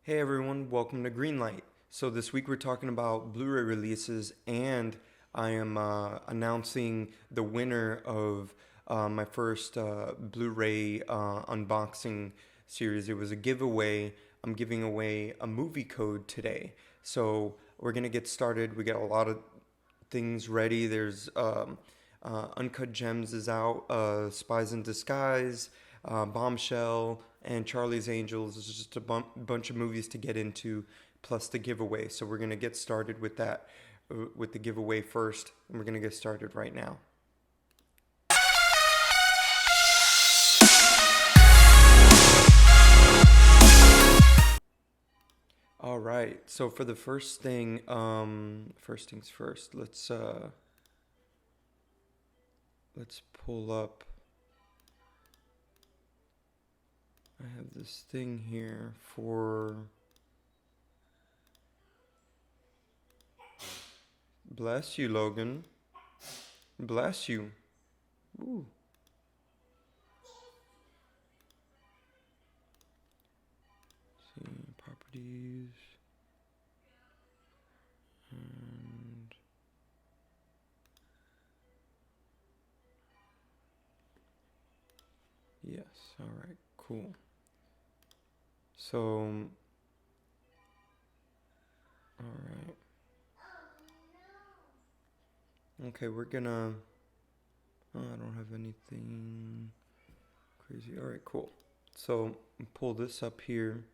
Hey everyone, welcome to Greenlight. So this week we're talking about Blu-ray releases, and I am announcing the winner of my first Blu-ray unboxing series. It was a giveaway. I'm giving away a movie code today. So we're gonna get started. We got a lot of things ready. There's Uncut Gems is out, Spies in Disguise, Bombshell, and Charlie's Angels. It's just a bunch of movies to get into, plus the giveaway. So we're gonna get started with that, with the giveaway first, and we're gonna get started right now. All right. So for the first thing, first things first. Let's pull up. I have this thing here for. Bless you, Logan. Bless you. Ooh. See, properties. And yes, all right, cool. So, all right. Okay, we're gonna. Oh, I don't have anything crazy. All right, cool. So, pull this up here.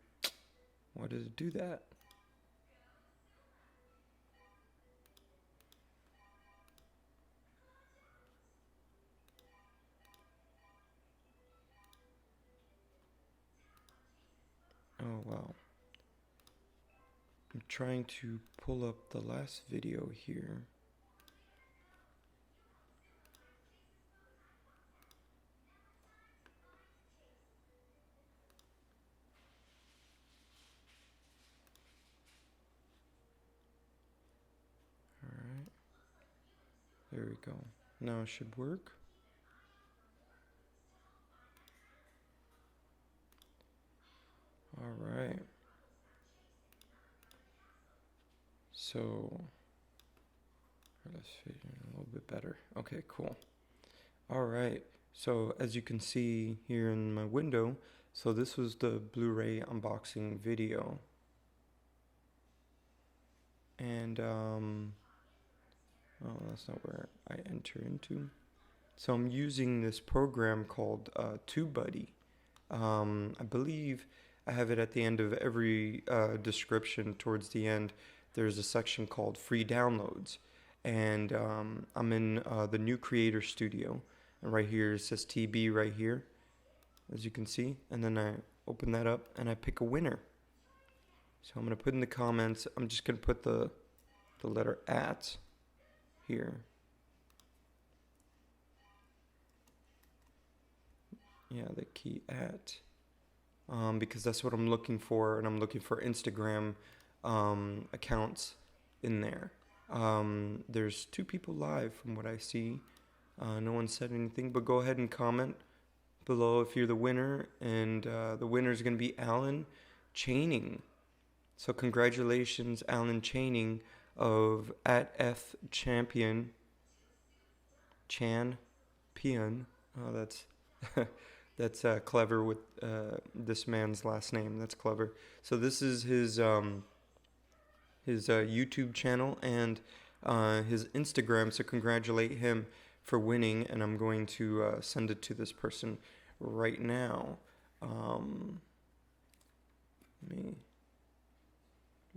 Why does it do that? Oh, wow. I'm trying to pull up the last video here. All right. There we go. Now it should work. All right. So, let's see a little bit better. Okay, cool. All right. So as you can see here in my window, so this was the Blu-ray unboxing video. And oh, that's not where I enter into. So I'm using this program called TubeBuddy. I believe I have it at the end of every description. Towards the end, there's a section called free downloads. And I'm in the new creator studio. And right here it says TB right here, as you can see. And then I open that up and I pick a winner. So I'm going to put in the comments, I'm just going to put the letter at here. Yeah, the key at. Because that's what I'm looking for, and I'm looking for Instagram accounts in there. There's 2 people live from what I see. No one said anything, but go ahead and comment below if you're the winner, and the winner is going to be Alan Chaining. So congratulations, Alan Chaining of @F Champion. Oh, that's that's clever with this man's last name. That's clever. So this is his YouTube channel and his Instagram. So congratulate him for winning, and I'm going to send it to this person right now. Let me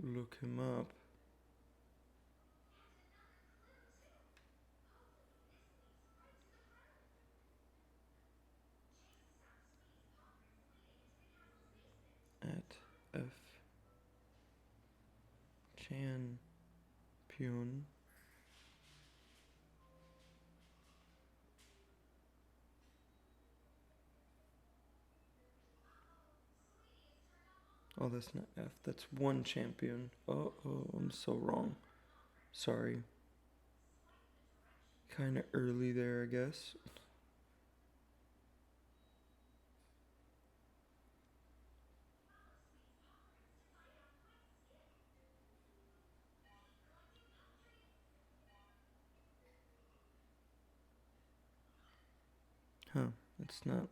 look him up. @F Champion. Oh, that's not F. That's one champion. Oh, I'm so wrong. Sorry. Kind of early there, I guess. It's not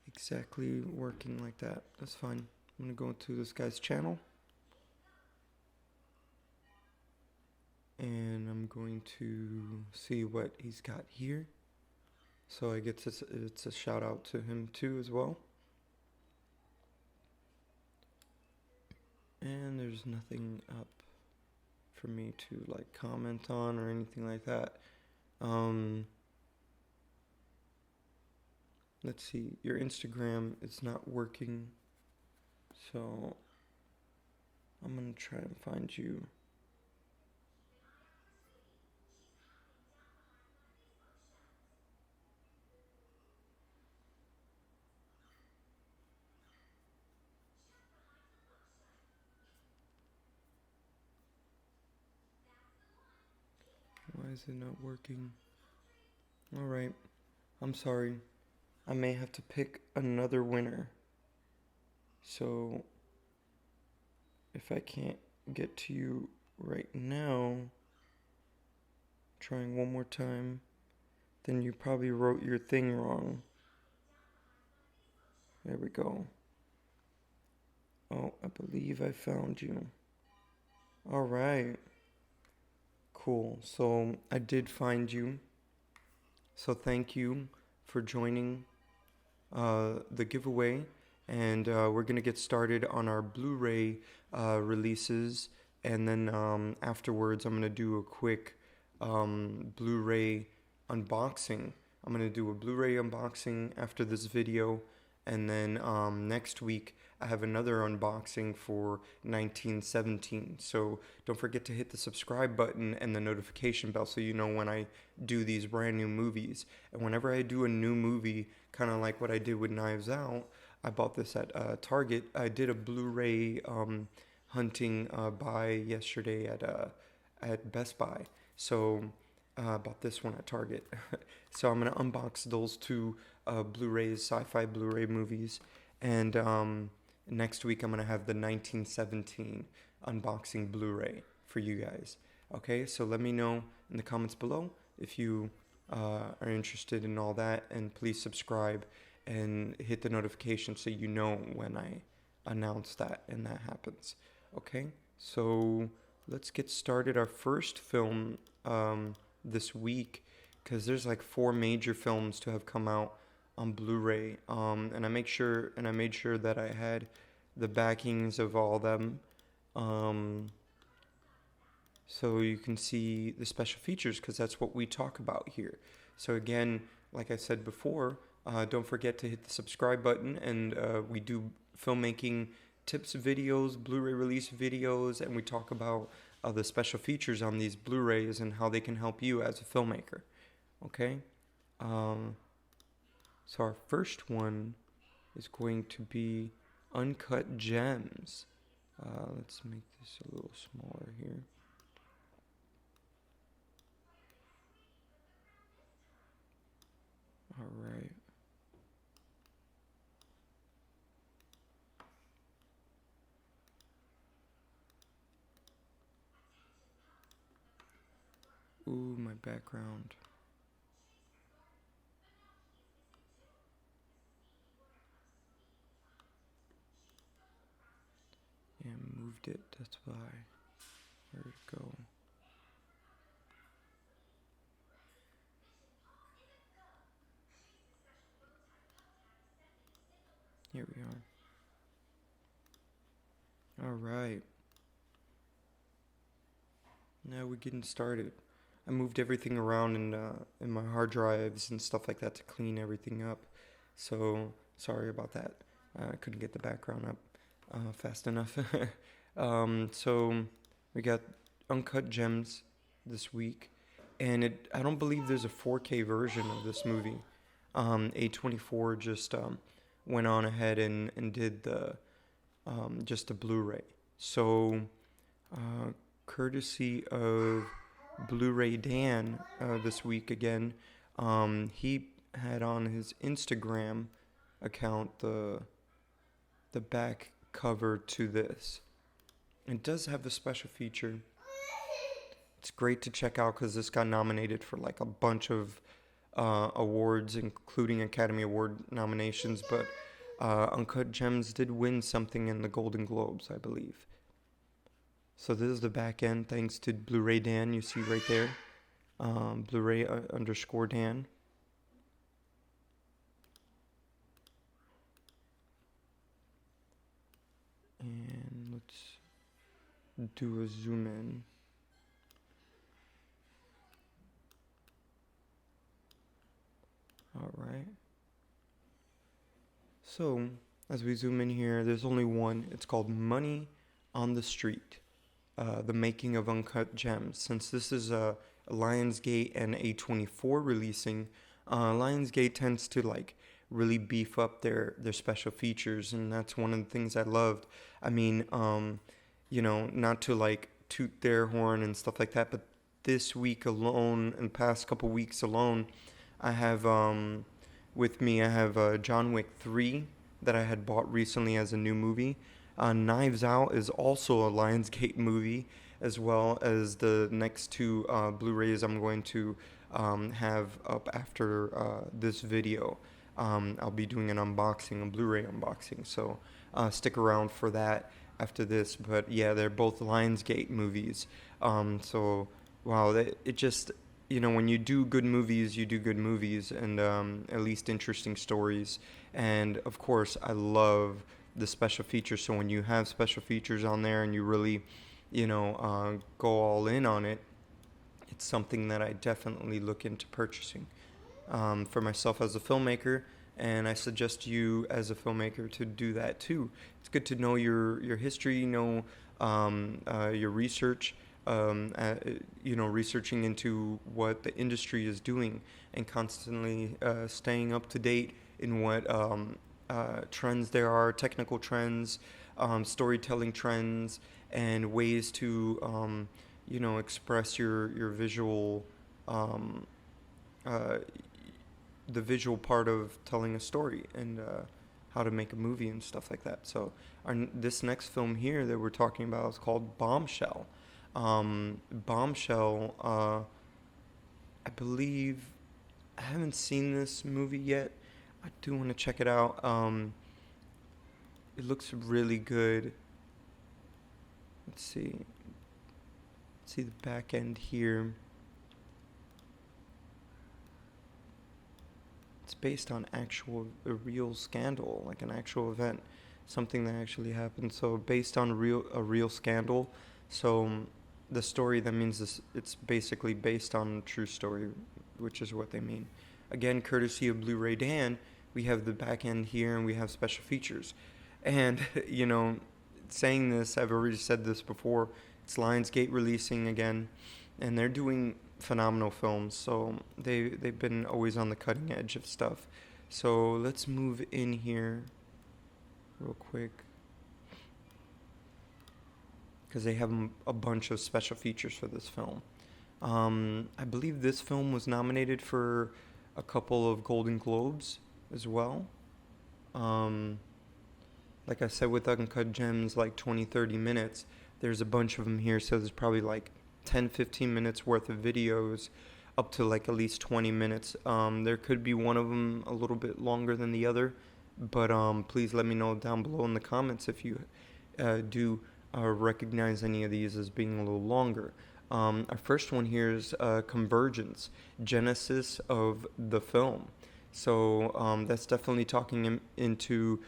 exactly working like that. That's fine. I'm going to go into this guy's channel. And I'm going to see what he's got here. So I get to, it's a shout out to him too as well. And there's nothing up for me to like comment on or anything like that. Let's see, your Instagram is not working. So I'm gonna try and find you. Why is it not working? Alright, I'm sorry. I may have to pick another winner. So if I can't get to you right now, trying one more time, then you probably wrote your thing wrong. There we go. Oh, I believe I found you. Alright. Cool. So I did find you. So thank you for joining the giveaway. And we're going to get started on our Blu-ray releases. And then afterwards, I'm going to do a quick Blu-ray unboxing. I'm going to do a Blu-ray unboxing after this video. And then next week, I have another unboxing for 1917. So don't forget to hit the subscribe button and the notification bell so you know when I do these brand new movies. And whenever I do a new movie, kind of like what I did with Knives Out, I bought this at Target. I did a Blu-ray hunting buy yesterday at Best Buy. So I bought this one at Target. So I'm going to unbox those two Blu-rays, sci-fi Blu-ray movies. And next week I'm going to have the 1917 unboxing Blu-ray for you guys. Okay, so let me know in the comments below if you are interested in all that. And please subscribe and hit the notification so you know when I announce that and that happens. Okay, so let's get started. Our first film this week, because there's like 4 major films to have come out on Blu-ray, and I made sure that I had the backings of all of them, so you can see the special features, because that's what we talk about here. So again, like I said before, don't forget to hit the subscribe button, and we do filmmaking tips videos, Blu-ray release videos, and we talk about the special features on these Blu-rays and how they can help you as a filmmaker. Okay? So our first one is going to be Uncut Gems. Let's make this a little smaller here. All right. Ooh, my background. Yeah, I moved it, that's why. Where'd it go? Here we are. All right. Now we're getting started. I moved everything around in my hard drives and stuff like that to clean everything up. So sorry about that. I couldn't get the background up fast enough. So we got Uncut Gems this week, and I don't believe there's a 4K version of this movie. A24 just went on ahead and did the just a Blu-ray. So courtesy of Blu-ray Dan this week again, he had on his Instagram account the back cover to this. It does have a special feature. It's great to check out because this got nominated for like a bunch of awards, including Academy Award nominations, but Uncut Gems did win something in the Golden Globes, I believe. So this is the back end, thanks to Bluray Dan, you see right there. Bluray underscore Dan. And let's do a zoom in. All right. So as we zoom in here, there's only one. It's called Money on the Street. The making of Uncut Gems. Since this is a Lionsgate and A24 releasing, Lionsgate tends to like really beef up their special features, and that's one of the things I loved. I mean, not to like toot their horn and stuff like that, but this week alone, and past couple weeks alone, I have with me I have John Wick 3 that I had bought recently as a new movie. Knives Out is also a Lionsgate movie, as well as the next two Blu-rays I'm going to have up after this video. I'll be doing an unboxing, a Blu-ray unboxing, so stick around for that after this. But yeah, they're both Lionsgate movies. So wow, it just, when you do good movies, you do good movies, and at least interesting stories. And of course, I love the special features. So when you have special features on there and you really, go all in on it, it's something that I definitely look into purchasing for myself as a filmmaker. And I suggest you as a filmmaker to do that too. It's good to know your history, your research, researching into what the industry is doing, and constantly staying up to date in what trends there are, technical trends, storytelling trends, and ways to express your visual, the visual part of telling a story, and how to make a movie and stuff like that. So this next film here that we're talking about is called Bombshell. Bombshell, I believe, I haven't seen this movie yet. I do want to check it out. It looks really good. Let's see the back end here. It's based on a real scandal, like an actual event, something that actually happened. So based on a real scandal. So the story, that means it's basically based on a true story, which is what they mean. Again, courtesy of Blu-ray Dan, we have the back end here, and we have special features. And, saying this, I've already said this before, it's Lionsgate releasing again, and they're doing phenomenal films. So they've been always on the cutting edge of stuff. So let's move in here real quick, because they have a bunch of special features for this film. I believe this film was nominated for a couple of Golden Globes as well. Like I said, with Uncut Gems, like 20-30 minutes, there's a bunch of them here, so there's probably like 10-15 minutes worth of videos, up to like at least 20 minutes. There could be one of them a little bit longer than the other, but please let me know down below in the comments if you do recognize any of these as being a little longer. Our first one here is Convergence, Genesis of the film. So that's definitely talking into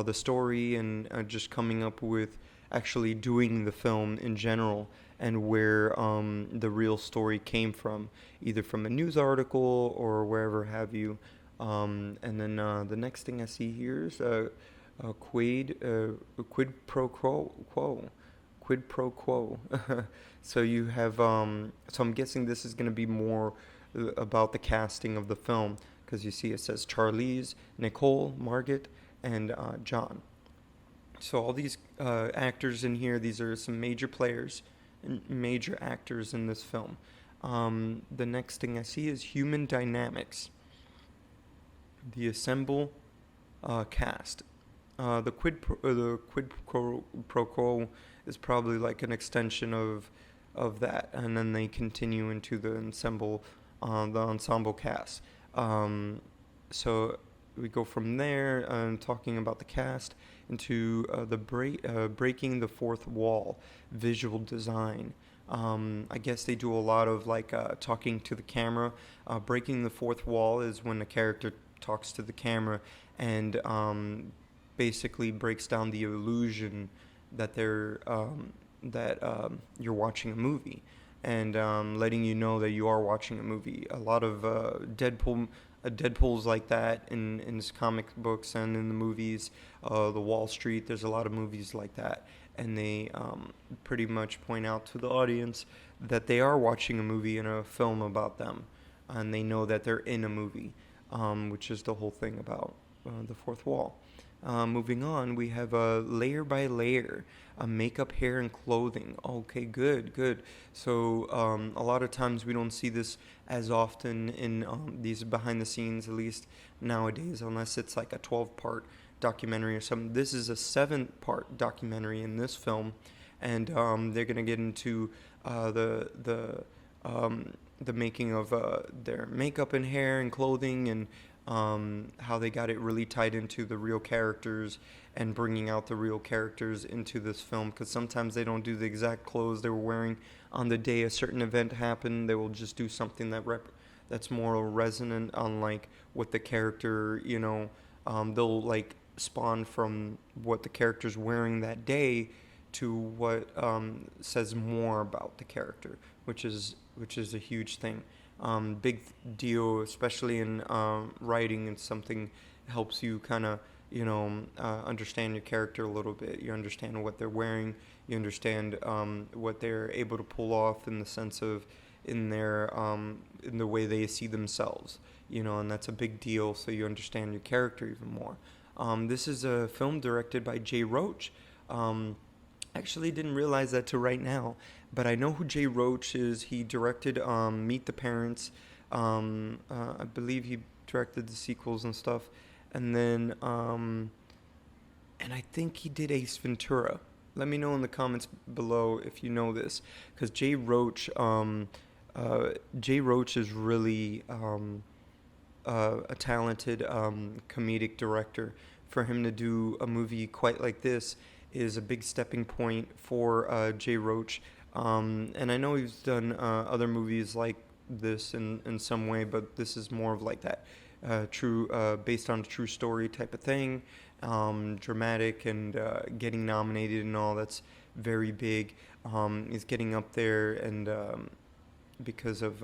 the story, and just coming up with actually doing the film in general, and where the real story came from, either from a news article or wherever have you. And then the next thing I see here is quid pro quo. Quid pro quo. So you have, so I'm guessing this is going to be more about the casting of the film, because you see it says Charlize, Nicole, Margaret, and John. So all these actors in here, these are some major players and major actors in this film. The next thing I see is Human Dynamics, the Assemble cast. The quid pro quo is probably like an extension of that, and then they continue into the ensemble cast. So we go from there, talking about the cast, into breaking the fourth wall, visual design. I guess they do a lot of like talking to the camera. Breaking the fourth wall is when a character talks to the camera and basically breaks down the illusion that you're watching a movie, and letting you know that you are watching a movie. A lot of Deadpool's like that in his comic books and in the movies. The Wall Street, there's a lot of movies like that, and they pretty much point out to the audience that they are watching a movie and a film about them, and they know that they're in a movie, which is the whole thing about the fourth wall. Moving on, we have a layer by layer, makeup, hair, and clothing. Okay, good, good. So a lot of times we don't see this as often in these behind the scenes, at least nowadays, unless it's like a 12-part documentary or something. This is a 7-part documentary in this film, and they're gonna get into the making of their makeup and hair and clothing, and how they got it really tied into the real characters and bringing out the real characters into this film, because sometimes they don't do the exact clothes they were wearing on the day a certain event happened. They will just do something that's more resonant on like what the character, they'll like spawn from what the character's wearing that day to what says more about the character, which is a huge thing. Big deal, especially in writing, and something helps you kind of understand your character a little bit. You understand what they're wearing. You understand what they're able to pull off in the sense of in the way they see themselves. And that's a big deal. So you understand your character even more. This is a film directed by Jay Roach. Actually didn't realize that till right now, but I know who Jay Roach is. He directed Meet the Parents. I believe he directed the sequels and stuff, and then and I think he did Ace Ventura. Let me know in the comments below if you know this, because Jay Roach is really a talented comedic director. For him to do a movie quite like this is a big stepping point for Jay Roach. And I know he's done other movies like this in some way, but this is more of like that based on a true story type of thing, dramatic, and getting nominated and all. That's very big. He's getting up there, and because of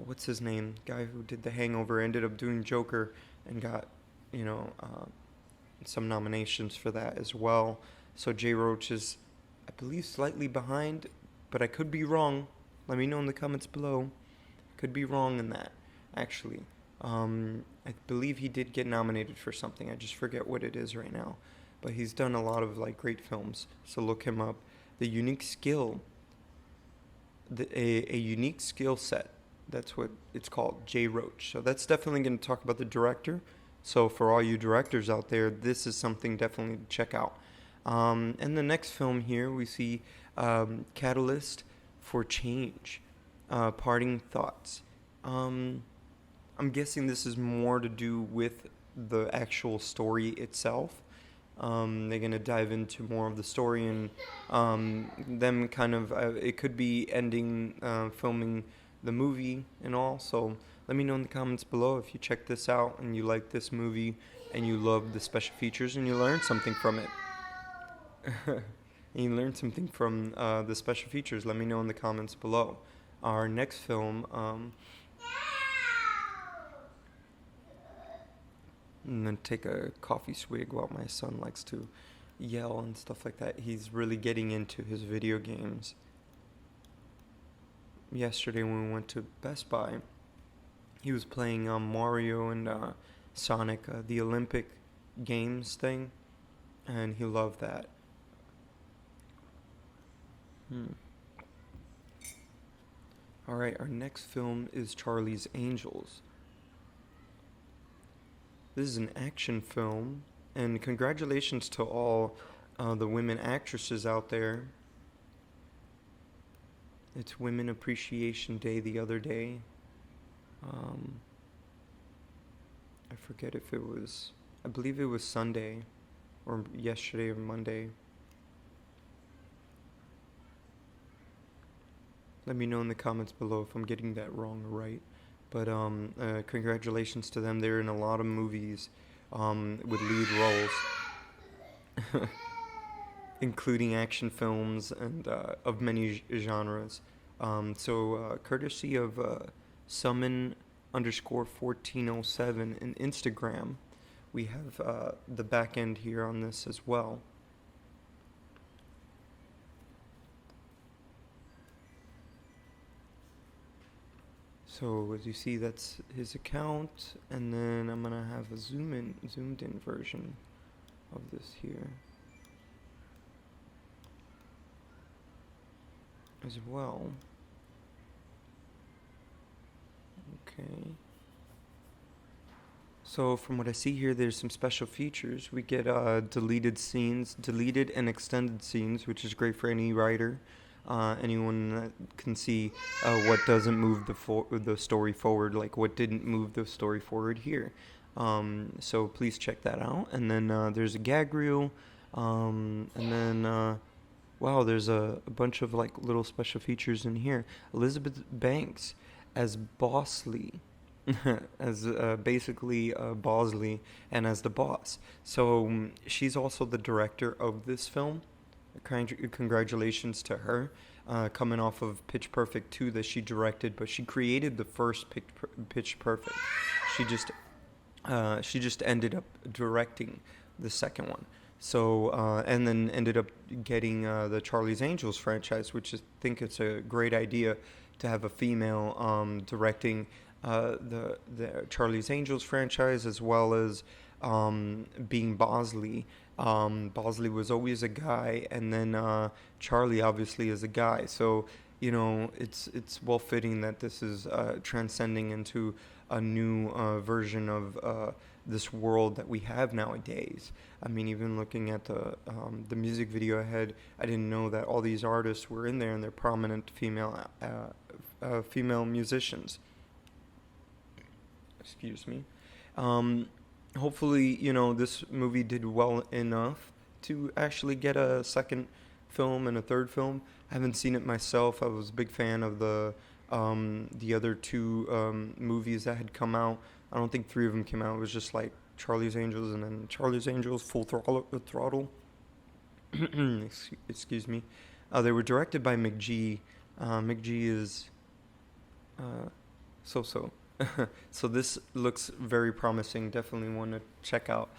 what's his name? Guy who did The Hangover ended up doing Joker and got some nominations for that as well. So Jay Roach is, I believe, slightly behind, but I could be wrong. Let me know in the comments below. Could be wrong in that, actually. I believe he did get nominated for something. I just forget what it is right now. But he's done a lot of like great films, so look him up. The unique skill, a unique skill set. That's what it's called, Jay Roach. So that's definitely going to talk about the director. So for all you directors out there, this is something definitely to check out. And the next film here, we see Catalyst for Change, Parting Thoughts. I'm guessing this is more to do with the actual story itself. They're going to dive into more of the story, and them kind of, it could be ending filming the movie and all. So let me know in the comments below if you check this out and you like this movie and you love the special features and you learned something from it. And you learned something from the special features. Let me know in the comments below. Our next film, I'm gonna take a coffee swig while my son likes to yell and stuff like that. He's really getting into his video games. Yesterday when we went to Best Buy, he was playing Mario and Sonic, the Olympic Games thing, and he loved that. Alright, our next film is Charlie's Angels. This is an action film, and congratulations to all the women actresses out there. It's Women Appreciation Day the other day. I forget if it was, I believe it was Sunday or yesterday or Monday. Let me know in the comments below if I'm getting that wrong or right. But congratulations to them. They're in a lot of movies with lead roles, including action films and of many genres. So courtesy of summon underscore 1407 in Instagram, we have the back end here on this as well. So as you see, that's his account, and then I'm gonna have a zoomed in version of this here as well. Okay. So from what I see here, there's some special features. We get deleted scenes, deleted and extended scenes, which is great for any writer. Anyone that can see what doesn't move the story forward, like what didn't move the story forward here. So please check that out. And then there's a gag reel, and then wow, there's a bunch of like little special features in here. Elizabeth Banks as Bosley. As basically Bosley and as the boss. So she's also the director of this film. Congratulations to her, coming off of Pitch Perfect 2 that she directed, but she created the first Pitch Perfect. She just ended up directing the second one. So and then ended up getting the Charlie's Angels franchise, which I think it's a great idea to have a female directing the Charlie's Angels franchise, as well as being Bosley. Bosley was always a guy, and then Charlie obviously is a guy. So it's well fitting that this is transcending into a new version of this world that we have nowadays. I mean, even looking at the music video ahead, I didn't know that all these artists were in there, and they're prominent female musicians. Excuse me. Hopefully, this movie did well enough to actually get a second film and a third film. I haven't seen it myself. I was a big fan of the other two movies that had come out. I don't think 3 of them came out. It was just like Charlie's Angels and then Charlie's Angels Full Throttle. Excuse me. They were directed by McG. McG is so. So this looks very promising. Definitely one to check out.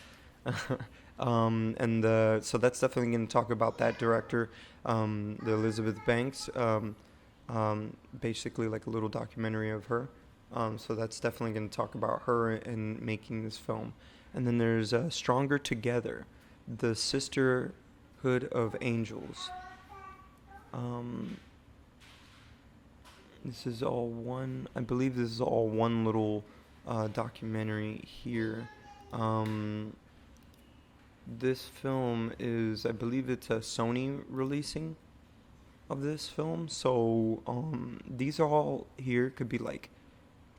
So that's definitely going to talk about that director, the Elizabeth Banks. Basically like a little documentary of her. So that's definitely going to talk about her and making this film. And then there's Stronger Together, the Sisterhood of Angels. This is all one, I believe this is all one little documentary here. This film is, I believe it's a Sony releasing of this film. So these are all here, could be like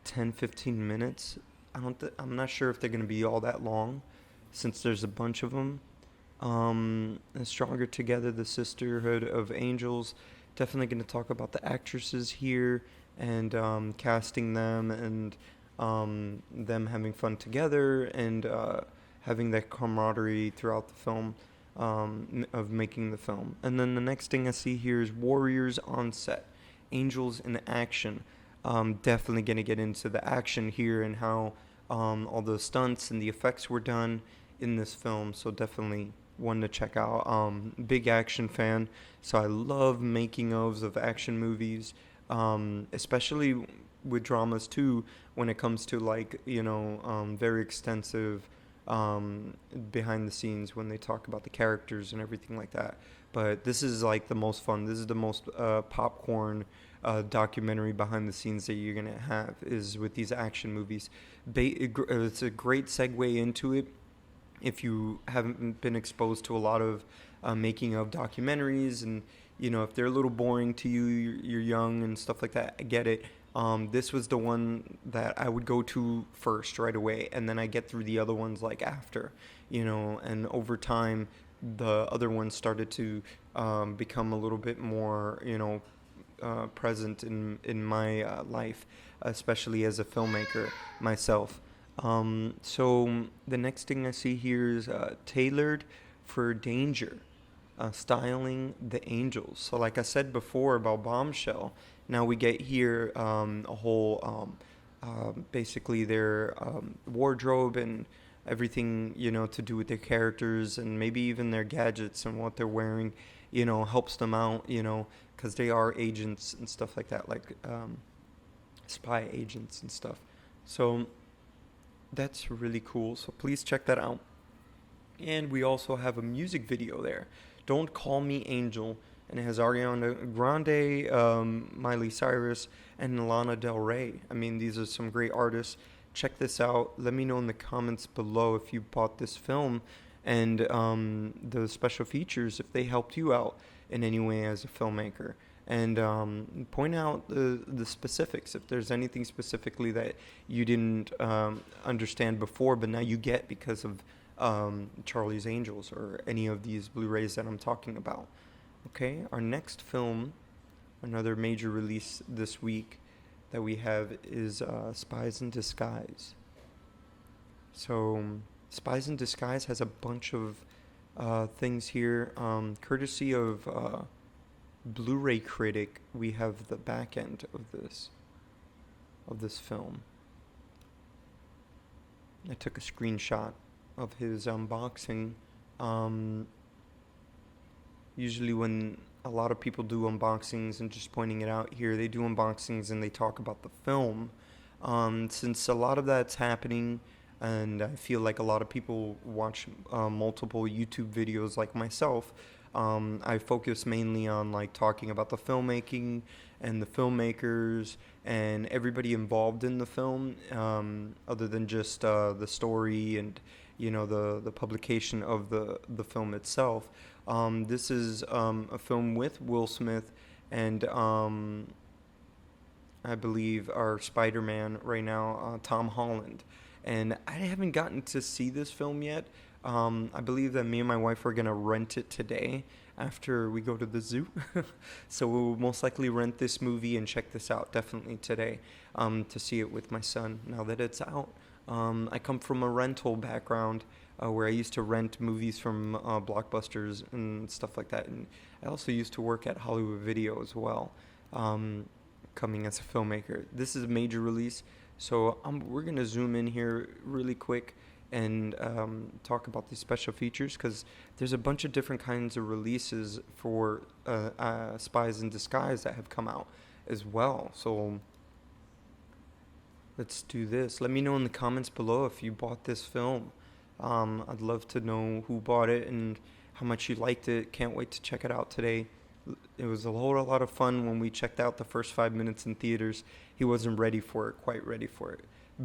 10-15 minutes. I'm not sure if they're going to be all that long, since there's a bunch of them. Stronger Together, the Sisterhood of Angels. Definitely going to talk about the actresses here and casting them and them having fun together and having that camaraderie throughout the film of making the film. And then the next thing I see here is Warriors on Set, Angels in Action. Definitely going to get into the action here and how all the stunts and the effects were done in this film. So definitely one to check out. Big action fan, so I love making ofs of action movies, especially with dramas too, when it comes to like very extensive behind the scenes when they talk about the characters and everything like that. But this is like the most fun. This is the most popcorn documentary behind the scenes that you're gonna have is with these action movies. It's a great segue into it. If you haven't been exposed to a lot of making of documentaries, and if they're a little boring to you, you're young and stuff like that, I get it. This was the one that I would go to first right away, and then I get through the other ones like after, and over time, the other ones started to become a little bit more, present in my life, especially as a filmmaker myself. So the next thing I see here is tailored for danger, styling the angels. So like I said before about Bombshell, now we get here a whole, basically their wardrobe and everything, to do with their characters and maybe even their gadgets and what they're wearing, helps them out, because they are agents and stuff like that, like spy agents and stuff. So that's really cool. So please check that out. And we also have a music video there. Don't Call Me Angel. And it has Ariana Grande, Miley Cyrus, and Lana Del Rey. I mean, these are some great artists. Check this out. Let me know in the comments below if you bought this film and the special features, if they helped you out in any way as a filmmaker. And point out the specifics, if there's anything specifically that you didn't understand before, but now you get because of Charlie's Angels or any of these Blu-rays that I'm talking about. Okay, our next film, another major release this week that we have is Spies in Disguise. So Spies in Disguise has a bunch of things here. Courtesy of Blu-ray Critic, we have the back end of this film. I took a screenshot of his unboxing. Usually when a lot of people do unboxings, and just pointing it out here, they do unboxings and they talk about the film. Since a lot of that's happening, and I feel like a lot of people watch multiple YouTube videos like myself, I focus mainly on like talking about the filmmaking and the filmmakers and everybody involved in the film, other than just the story and the publication of the film itself. This is a film with Will Smith and I believe our Spider-Man right now, Tom Holland. And I haven't gotten to see this film yet. I believe that me and my wife are going to rent it today after we go to the zoo. So we'll most likely rent this movie and check this out definitely today to see it with my son now that it's out. I come from a rental background where I used to rent movies from Blockbusters and stuff like that. And I also used to work at Hollywood Video as well, coming as a filmmaker. This is a major release, so we're going to zoom in here really quick and talk about these special features, because there's a bunch of different kinds of releases for Spies in Disguise that have come out as well. So let's do this. Let me know in the comments below if you bought this film. I'd love to know who bought it and how much you liked it. Can't wait to check it out today. It was a whole lot of fun when we checked out the first 5 minutes in theaters. He wasn't quite ready for it.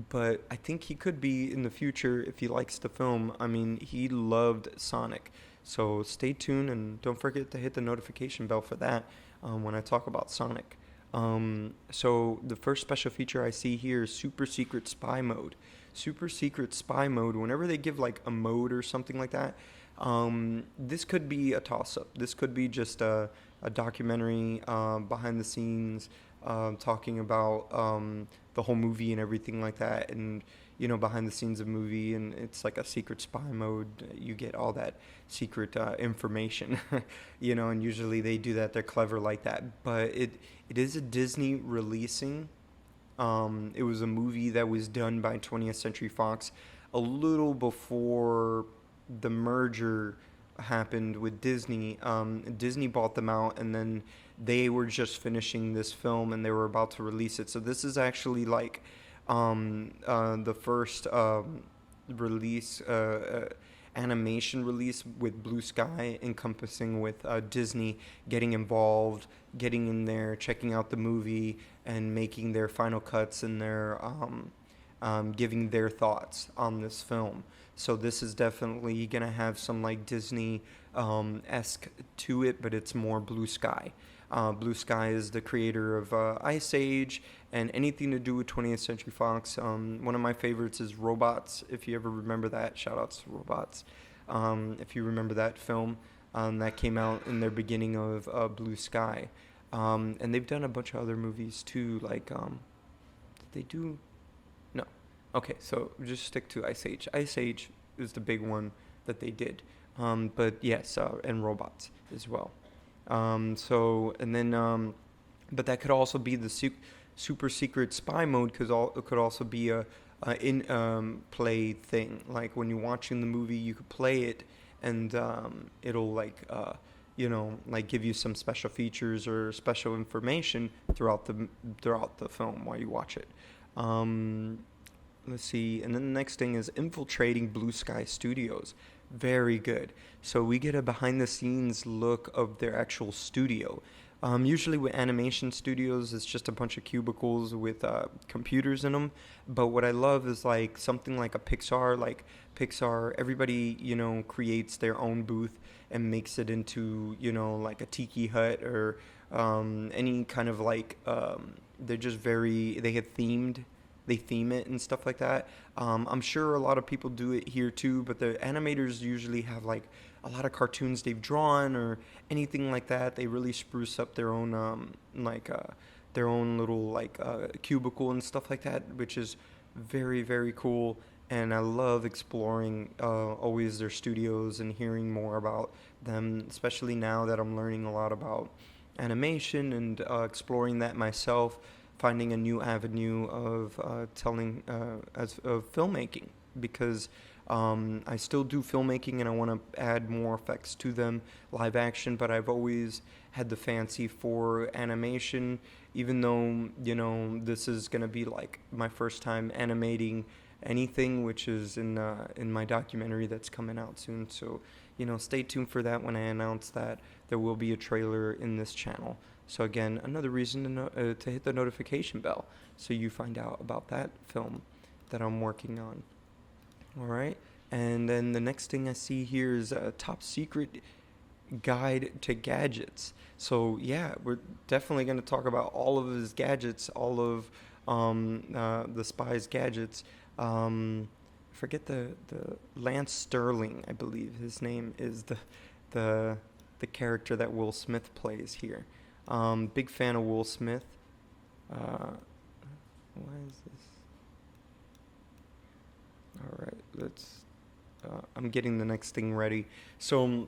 But I think he could be in the future if he likes the film. I mean, he loved Sonic. So stay tuned and don't forget to hit the notification bell for that when I talk about Sonic. So the first special feature I see here is Super Secret Spy Mode. Super Secret Spy Mode, whenever they give like a mode or something like that, this could be a toss-up. This could be just a documentary behind the scenes, talking about the whole movie and everything like that, and behind the scenes of movie, and it's like a secret spy mode. You get all that secret information, and usually they do that. They're clever like that. But it is a Disney releasing. It was a movie that was done by 20th Century Fox a little before the merger happened with Disney. Disney bought them out, and then they were just finishing this film and they were about to release it. So this is actually like the first release, animation release with Blue Sky, encompassing with Disney getting involved, getting in there, checking out the movie, and making their final cuts and their giving their thoughts on this film. So this is definitely gonna have some like Disney esque to it, but it's more Blue Sky. Blue Sky is the creator of Ice Age and anything to do with 20th Century Fox. One of my favorites is Robots. If you ever remember that, shout outs to Robots. If you remember that film, that came out in their beginning of Blue Sky. And they've done a bunch of other movies too, like, did they do? No. Okay, so just stick to Ice Age. Ice Age is the big one that they did. But yes, and Robots as well. And then, but that could also be the super secret spy mode, because it could also be a in play thing. Like when you're watching the movie, you could play it, and it'll like like give you some special features or special information throughout the film while you watch it. Let's see, and then the next thing is infiltrating Blue Sky Studios. Very good. So we get a behind-the-scenes look of their actual studio. Usually with animation studios, it's just a bunch of cubicles with computers in them. But what I love is like something like a Pixar. Like Pixar, everybody, creates their own booth and makes it into, like a tiki hut or any kind of like, they theme it and stuff like that. I'm sure a lot of people do it here too, but the animators usually have like a lot of cartoons they've drawn or anything like that. They really spruce up their own their own little like cubicle and stuff like that, which is very, very cool. And I love exploring always their studios and hearing more about them, especially now that I'm learning a lot about animation and exploring that myself, finding a new avenue of telling of filmmaking, because I still do filmmaking and I want to add more effects to them, live action, but I've always had the fancy for animation, even though, this is going to be like my first time animating anything, which is in my documentary that's coming out soon. So, stay tuned for that when I announce that there will be a trailer in this channel. So again, another reason to hit the notification bell so you find out about that film that I'm working on. All right. And then the next thing I see here is a top secret guide to gadgets. So yeah, we're definitely going to talk about all of his gadgets, all of the Spies gadgets. Forget the Lance Sterling, I believe his name is the character that Will Smith plays here. Big fan of Will Smith. Why is this? All right, let's. I'm getting the next thing ready. So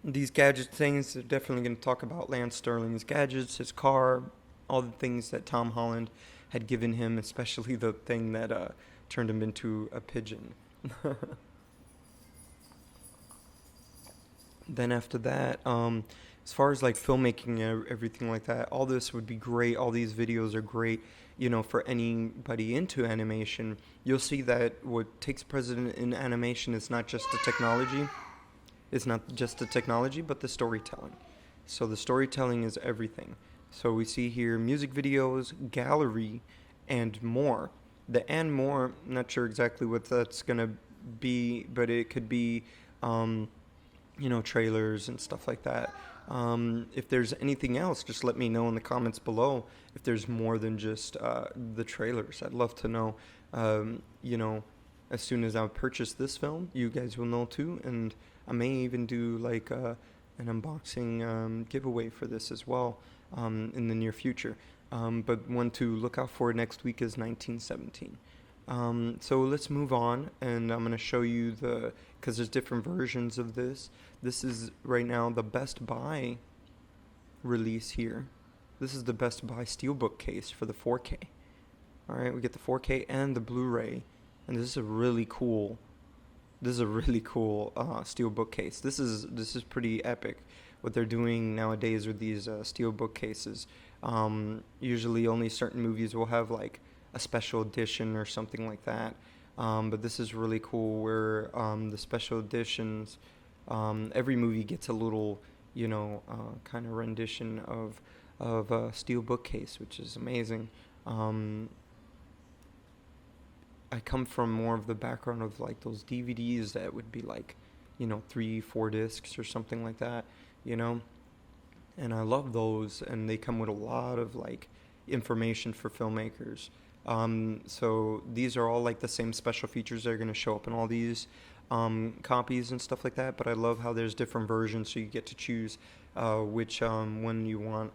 these gadget things are definitely going to talk about Lance Sterling's gadgets, his car, all the things that Tom Holland had given him, especially the thing that turned him into a pigeon. Then after that, as far as like filmmaking and everything like that, all this would be great. All these videos are great, for anybody into animation. You'll see that what takes precedent in animation is not just the technology. It's not just the technology, but the storytelling. So the storytelling is everything. So we see here music videos, gallery, and more. The and more, not sure exactly what that's going to be, but it could be, trailers and stuff like that. If there's anything else, just let me know in the comments below if there's more than just the trailers. I'd love to know, as soon as I purchase this film, you guys will know too, and I may even do like an unboxing giveaway for this as well in the near future. But one to look out for next week is 1917. So let's move on, and I'm going to show you because there's different versions of this. This is right now the Best Buy release here. This is the Best Buy Steelbook case for the 4K. All right, we get the 4K and the Blu-ray, and this is a really cool Steelbook case. This is pretty epic what they're doing nowadays with these Steelbook cases. Usually only certain movies will have like a special edition or something like that. But this is really cool where the special editions, every movie gets a little, kind of rendition of a Steelbook case, which is amazing. I come from more of the background of like those DVDs that would be like, 3-4 discs or something like that, and I love those, and they come with a lot of like information for filmmakers. So these are all like the same special features that are going to show up in all these copies and stuff like that. But I love how there's different versions, so you get to choose which one you want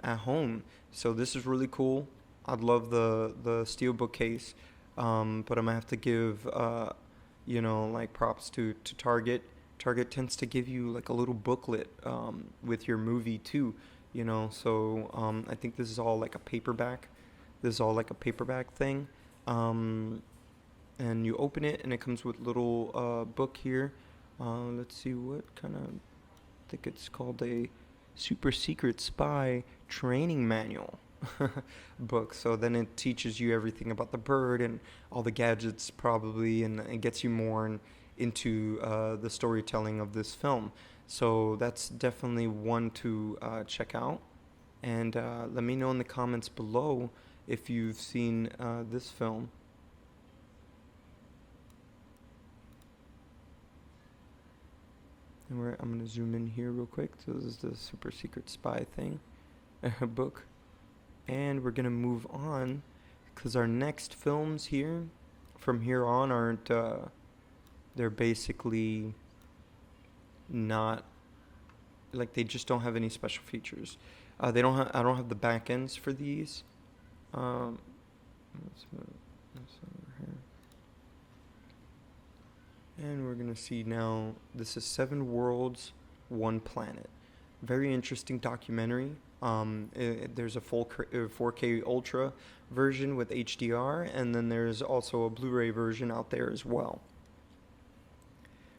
at home. So this is really cool. I'd love the steel bookcase, but I'm gonna have to give like props to Target. Target tends to give you like a little booklet with your movie too, So I think this is all like a paperback. This is all like a paperback thing, and you open it and it comes with little book here. Let's see what kind of. I think it's called a super secret spy training manual book. So then it teaches you everything about the bird and all the gadgets probably, and it gets you more into the storytelling of this film. So that's definitely one to check out. And let me know in the comments below if you've seen this film. And I'm going to zoom in here real quick. So this is the super secret spy thing book. And we're going to move on because our next films here from here on aren't they're basically not like, they just don't have any special features. I don't have the back ends for these. Let's move this over here. And we're going to see now, this is 7 Worlds, 1 Planet. Very interesting documentary. There's a full 4K Ultra version with HDR, and then there's also a Blu-ray version out there as well.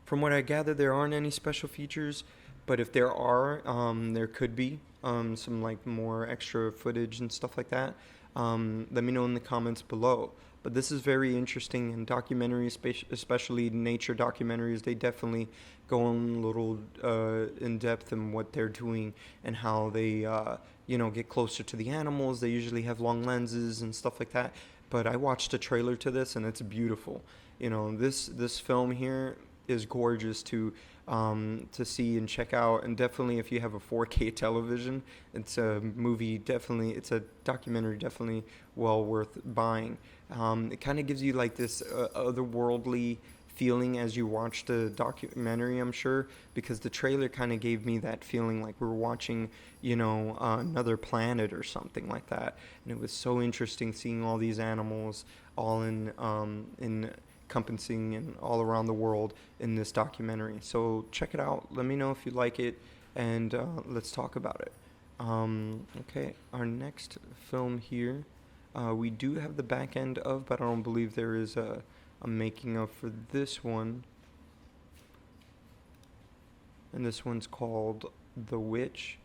From what I gather, there aren't any special features, but if there are, there could be some like more extra footage and stuff like that. Let me know in the comments below. But this is very interesting, and documentaries, especially nature documentaries, they definitely go on a little in depth in what they're doing and how they get closer to the animals. They usually have long lenses and stuff like that. But I watched a trailer to this, and it's beautiful. This film here is gorgeous to see and check out, and definitely if you have a 4K television, it's a documentary definitely well worth buying. It kind of gives you like this otherworldly feeling as you watch the documentary, I'm sure, because the trailer kind of gave me that feeling like we were watching, another planet or something like that. And it was so interesting seeing all these animals all in encompassing and all around the world in this documentary. So check it out. Let me know if you like it, and let's talk about it. Okay, our next film here, we do have the back end of, but I don't believe there is a making of for this one. And this one's called The Witch,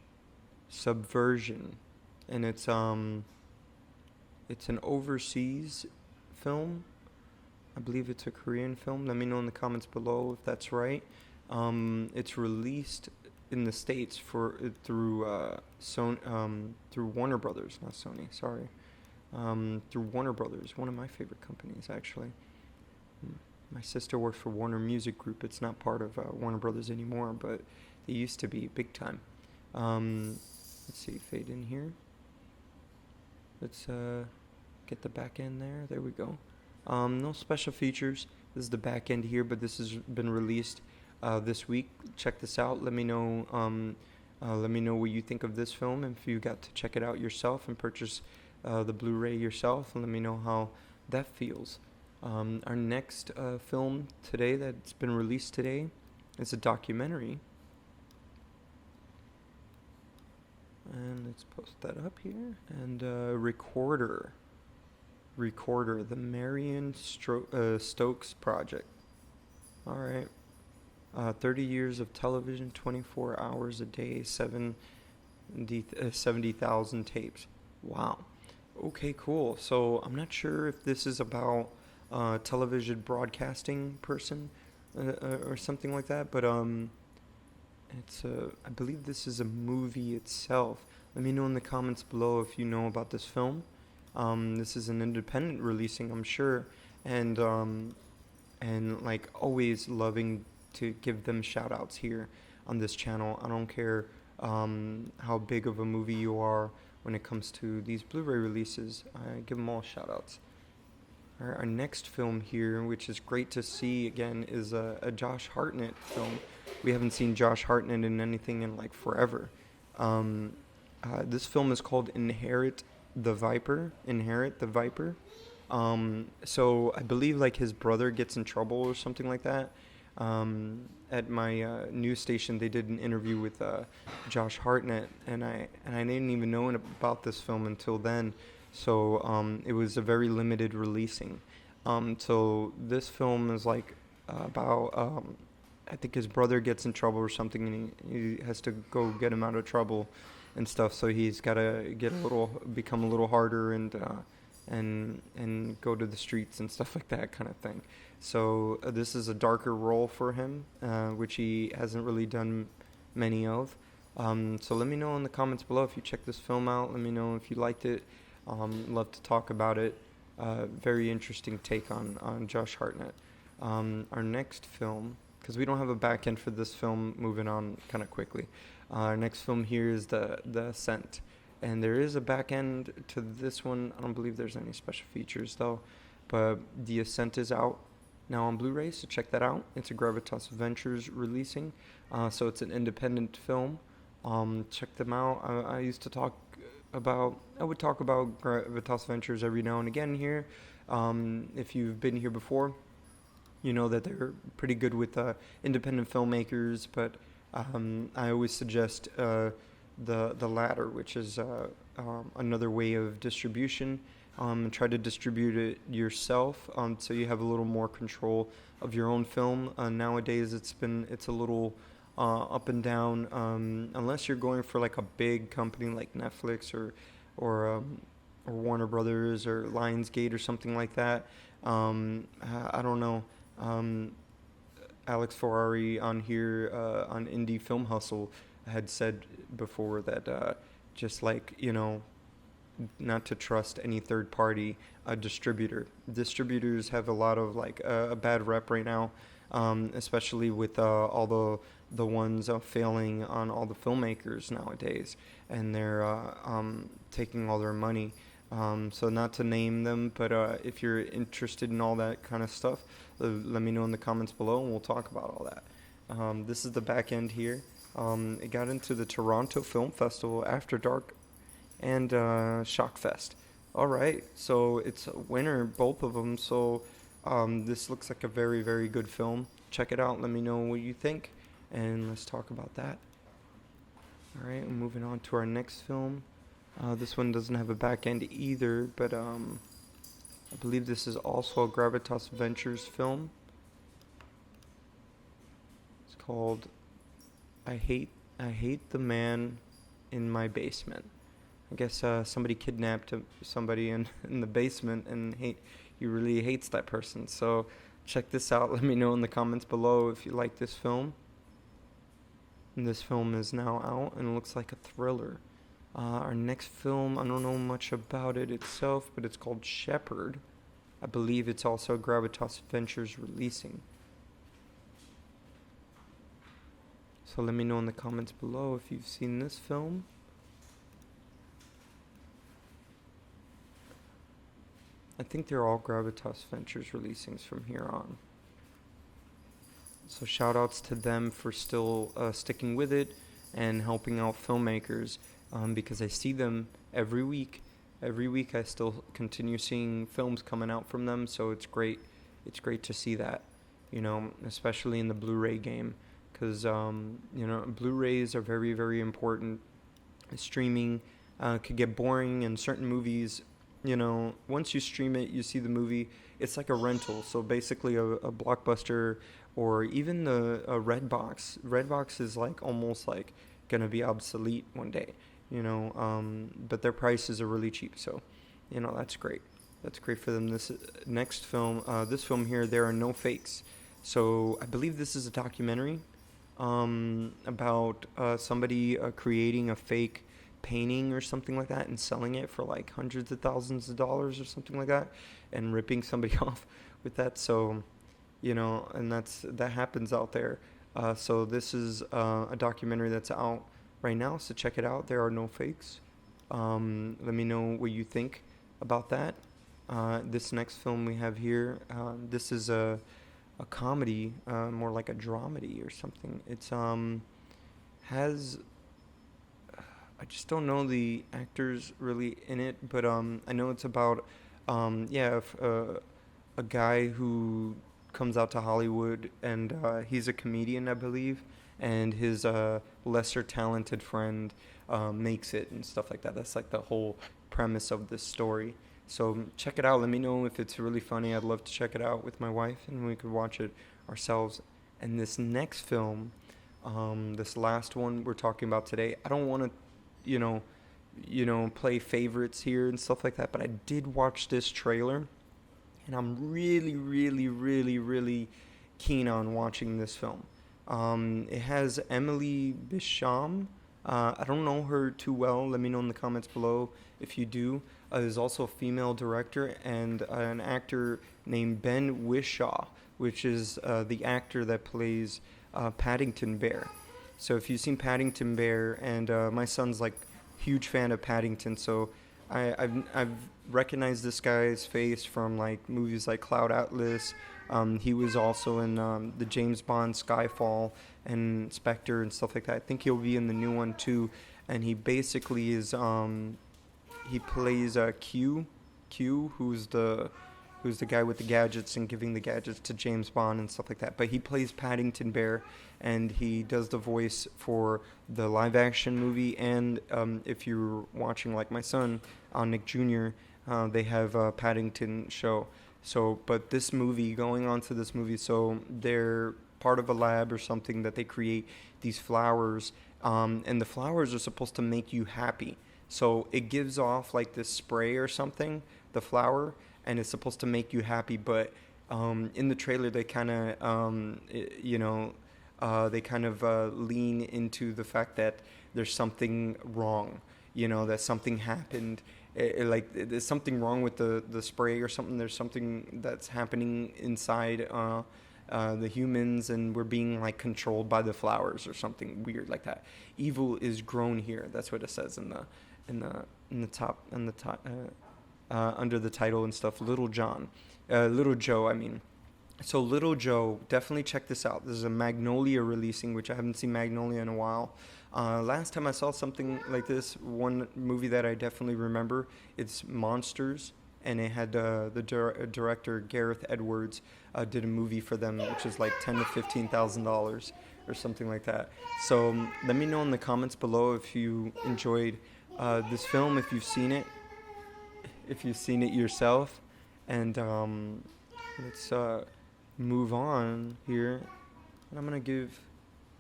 Subversion, and it's an overseas film. I believe it's a Korean film. Let me know in the comments below if that's right. It's released in the States through Warner Brothers, not Sony. Sorry, through Warner Brothers, one of my favorite companies actually. My sister works for Warner Music Group. It's not part of Warner Brothers anymore, but they used to be big time. Let's see, fade in here. Let's get the back end there. There we go. No special features. This is the back end here, but this has been released this week. Check this out. Let me know what you think of this film, and if you got to check it out yourself and purchase the Blu-ray yourself, and let me know how that feels. Our next film today that's been released today is a documentary. And let's post that up here. And Recorder, the Marion Stokes project. All right. 30 years of television, 24 hours a day, 70,000 tapes. Wow. Okay, cool. So I'm not sure if this is about television broadcasting person or something like that, but I believe this is a movie itself. Let me know in the comments below if you know about this film. This is an independent releasing, I'm sure, and like always loving to give them shout outs here on this channel. I don't care how big of a movie you are when it comes to these Blu-ray releases. I give them all shout outs. Our next film here, which is great to see again, is a Josh Hartnett film. We haven't seen Josh Hartnett in anything in like forever. This film is called Inherit the Viper. Inherit the Viper. So I believe like his brother gets in trouble or something like that. At my news station, they did an interview with Josh Hartnett, and I didn't even know about this film until then. So it was a very limited releasing. So this film is like about I think his brother gets in trouble or something, and he has to go get him out of trouble and stuff. So he's got to become a little harder and go to the streets and stuff like that kind of thing. So this is a darker role for him, which he hasn't really done many of. So let me know in the comments below if you checked this film out. Let me know if you liked it. Love to talk about it. Very interesting take on Josh Hartnett. Our next film, because we don't have a back end for this film, moving on kind of quickly. Our next film here is the Assent. And there is a back end to this one. I don't believe there's any special features though. But the Assent is out now on Blu-ray, so check that out. It's a Gravitas Ventures releasing. So it's an independent film. Check them out. I would talk about Gravitas Ventures every now and again here. If you've been here before, you know that they're pretty good with independent filmmakers, but I always suggest the latter, which is another way of distribution. Try to distribute it yourself, so you have a little more control of your own film. Nowadays, it's a little up and down, unless you're going for like a big company like Netflix or Warner Brothers or Lionsgate or something like that. I don't know. Alex Ferrari on here on Indie Film Hustle had said before that just like, you know, not to trust any third party distributor. Distributors have a lot of like a bad rep right now, especially with all the ones failing on all the filmmakers nowadays, and they're taking all their money. So not to name them, but if you're interested in all that kind of stuff, let me know in the comments below and we'll talk about all that. This is the back end here. It got into the Toronto Film Festival, After Dark, and Shockfest. All right, so it's a winner, both of them. So this looks like a very, very good film. Check it out. Let me know what you think, and let's talk about that. All right, moving on to our next film. This one doesn't have a back end either, but I believe this is also a Gravitas Ventures film. It's called I Hate the Man in My Basement. I guess somebody kidnapped somebody in the basement, and he really hates that person. So check this out. Let me know in the comments below if you like this film. And this film is now out and it looks like a thriller. Our next film, I don't know much about it itself, but it's called Shepard. I believe it's also Gravitas Ventures releasing. So let me know in the comments below if you've seen this film. I think they're all Gravitas Ventures releasings from here on. So shout outs to them for still sticking with it and helping out filmmakers, because I see them every week. Every week I still continue seeing films coming out from them, so it's great. It's great to see that, you know, especially in the Blu-ray game, because, you know, Blu-rays are very, very important. Streaming could get boring, and certain movies, you know, once you stream it, you see the movie, it's like a rental. So basically a Blockbuster or even the Redbox. Redbox is like almost like going to be obsolete one day, you know, but their prices are really cheap. So, you know, that's great. That's great for them. This next film, this film here, There Are No Fakes. So I believe this is a documentary about somebody creating a fake painting or something like that and selling it for like hundreds of thousands of dollars or something like that, and ripping somebody off with that. So, you know, and that happens out there. So this is a documentary that's out right now, so check it out. There are no fakes. Let me know what you think about that. This next film we have here, this is a comedy, more like a dramedy or something. It's has I just don't know the actors really in it, but I know it's about a guy who comes out to Hollywood, and he's a comedian, I believe, and his lesser talented friend makes it and stuff like that. That's like the whole premise of this story. So check it out. Let me know if it's really funny. I'd love to check it out with my wife, and we could watch it ourselves. And this next film, this last one we're talking about today, I don't want to, you know, play favorites here and stuff like that, but I did watch this trailer, and I'm really, really, really, really keen on watching this film. It has Emily Bisham. I don't know her too well. Let me know in the comments below if you do. There's also a female director and an actor named Ben Whishaw, which is the actor that plays Paddington Bear. So if you've seen Paddington Bear, and my son's like huge fan of Paddington, so I've recognized this guy's face from like movies like Cloud Atlas. He was also in the James Bond Skyfall and Spectre and stuff like that. I think he'll be in the new one too. And he basically is he plays Q, who's the guy with the gadgets and giving the gadgets to James Bond and stuff like that. But he plays Paddington Bear, and he does the voice for the live action movie. And if you're watching like my son on Nick Jr., they have a Paddington show. So, but this movie, going on to this movie, so they're part of a lab or something that they create these flowers, and the flowers are supposed to make you happy. So it gives off like this spray or something, the flower, and it's supposed to make you happy. But in the trailer, they kind of, lean into the fact that there's something wrong, that something happened. Like there's something wrong with the spray or something. There's something that's happening inside the humans, and we're being like controlled by the flowers or something weird like that. Evil is grown here. That's what it says in the top under the title and stuff. Little Joe. I mean. So Little Joe, definitely check this out. This is a Magnolia releasing, which I haven't seen Magnolia in a while. Last time I saw something like this, one movie that I definitely remember, it's Monsters, and it had the director Gareth Edwards did a movie for them, which is like $10,000 to $15,000 or something like that. So let me know in the comments below if you enjoyed this film, if you've seen it yourself, and let's move on here, and I'm gonna give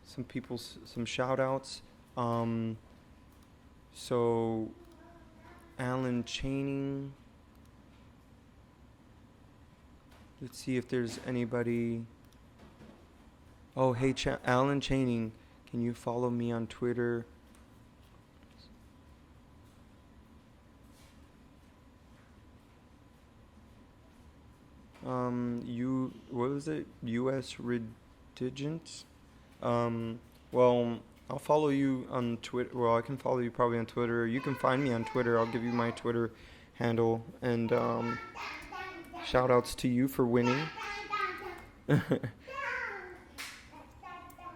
some people some shout outs. So Alan Channing, let's see if there's anybody. Oh, hey, Alan Channing, can you follow me on Twitter? What was it? US Redigents? Well, I'll follow you on Twitter. Well, I can follow you probably on Twitter. You can find me on Twitter. I'll give you my Twitter handle. And shout outs to you for winning.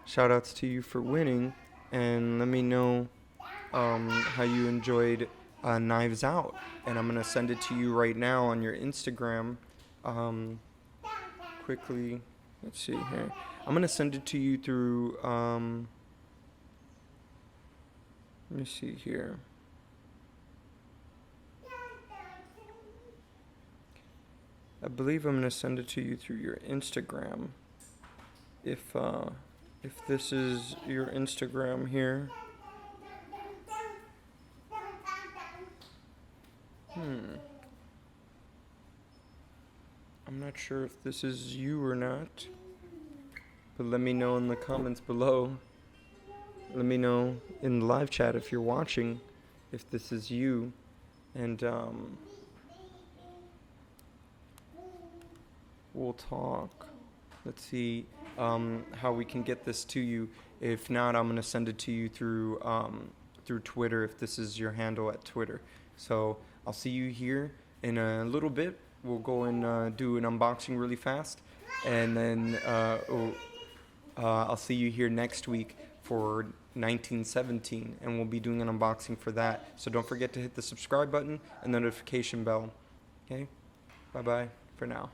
Shout outs to you for winning. And let me know how you enjoyed Knives Out. And I'm going to send it to you right now on your Instagram. Quickly, let's see here. I'm going to send it to you through, let me see here. I believe I'm going to send it to you through your Instagram. If this is your Instagram here. I'm not sure if this is you or not, but let me know in the comments below. Let me know in the live chat if you're watching, if this is you, and we'll talk. Let's see how we can get this to you. If not, I'm gonna send it to you through Twitter if this is your handle at Twitter. So I'll see you here in a little bit. We'll go and do an unboxing really fast, and then I'll see you here next week for 1917, and we'll be doing an unboxing for that. So don't forget to hit the subscribe button and the notification bell. Okay? Bye-bye for now.